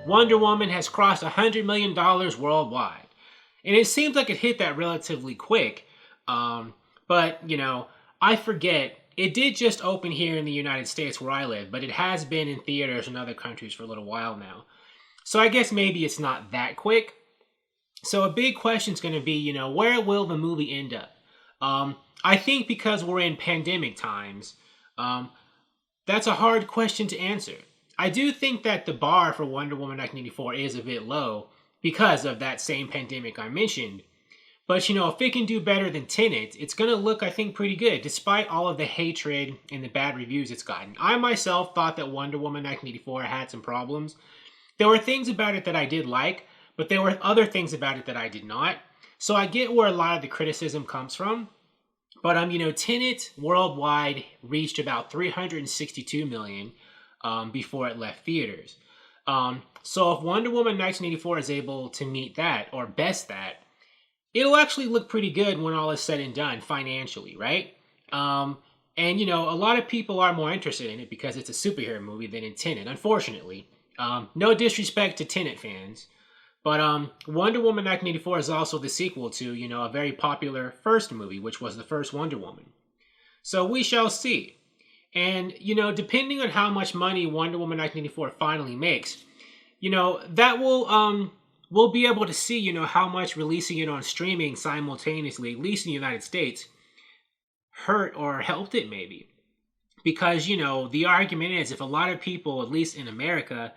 Wonder Woman has crossed $100 million worldwide. And it seems like it hit that relatively quick. But, I forget, it did just open here in the United States where I live, but it has been in theaters in other countries for a little while now. So I guess maybe it's not that quick. So a big question is going to be, where will the movie end up? I think because we're in pandemic times, that's a hard question to answer. I do think that the bar for Wonder Woman 1984 is a bit low because of that same pandemic I mentioned. But, if it can do better than Tenet, it's going to look, I think, pretty good, despite all of the hatred and the bad reviews it's gotten. I myself thought that Wonder Woman 1984 had some problems. There were things about it that I did like, but there were other things about it that I did not. So I get where a lot of the criticism comes from. But, Tenet worldwide reached about 362 million before it left theaters. So if Wonder Woman 1984 is able to meet that, or best that, it'll actually look pretty good when all is said and done financially, right? And, a lot of people are more interested in it because it's a superhero movie than in Tenet, unfortunately. No disrespect to Tenet fans. But Wonder Woman 1984 is also the sequel to, a very popular first movie, which was the first Wonder Woman. So we shall see. And, depending on how much money Wonder Woman 1984 finally makes, that will... we'll be able to see, how much releasing it on streaming simultaneously, at least in the United States, hurt or helped it maybe. Because, the argument is if a lot of people, at least in America,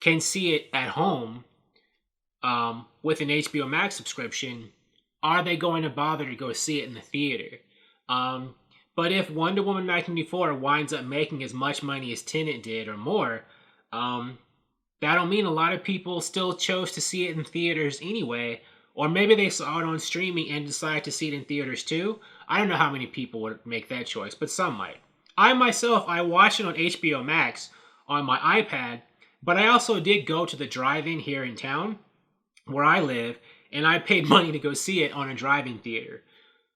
can see it at home with an HBO Max subscription, are they going to bother to go see it in the theater? But if Wonder Woman 1984 winds up making as much money as Tenet did or more, that'll mean a lot of people still chose to see it in theaters anyway, or maybe they saw it on streaming and decided to see it in theaters too. I don't know how many people would make that choice, but some might. I myself, I watched it on HBO Max on my iPad, but I also did go to the drive-in here in town where I live, and I paid money to go see it on a drive-in theater.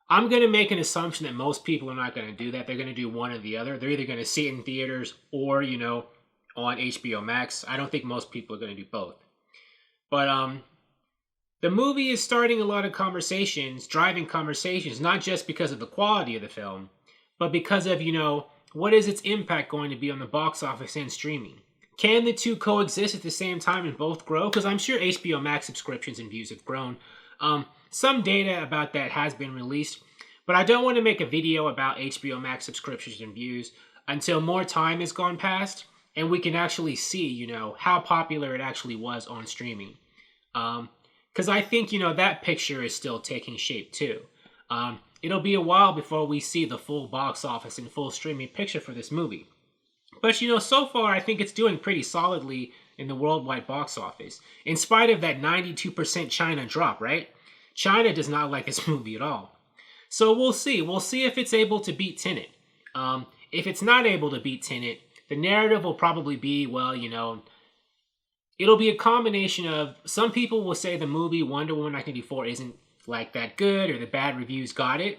I'm going to make an assumption that most people are not going to do that. They're going to do one or the other. They're either going to see it in theaters or, on HBO Max. I don't think most people are going to do both. But the movie is starting a lot of conversations, driving conversations, not just because of the quality of the film, but because of, what is its impact going to be on the box office and streaming? Can the two coexist at the same time and both grow? Because I'm sure HBO Max subscriptions and views have grown. Some data about that has been released, but I don't want to make a video about HBO Max subscriptions and views until more time has gone past and we can actually see, how popular it actually was on streaming. Because I think, that picture is still taking shape too. It'll be a while before we see the full box office and full streaming picture for this movie. But, so far, I think it's doing pretty solidly in the worldwide box office, in spite of that 92% China drop, right? China does not like this movie at all. So we'll see. We'll see if it's able to beat Tenet. If it's not able to beat Tenet, the narrative will probably be, well, it'll be a combination of, some people will say the movie Wonder Woman 1984 isn't like that good, or the bad reviews got it.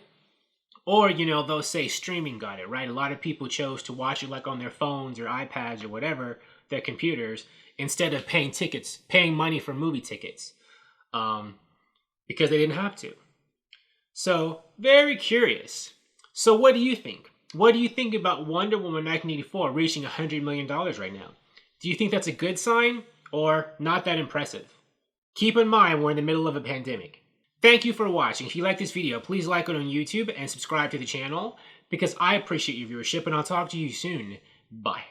Or, they'll say streaming got it, right? A lot of people chose to watch it like on their phones or iPads or whatever, their computers, instead of paying money for movie tickets. Because they didn't have to. So, very curious. So what do you think? What do you think about Wonder Woman 1984 reaching $100 million right now? Do you think that's a good sign or not that impressive? Keep in mind, we're in the middle of a pandemic. Thank you for watching. If you like this video, please like it on YouTube and subscribe to the channel because I appreciate your viewership, and I'll talk to you soon. Bye.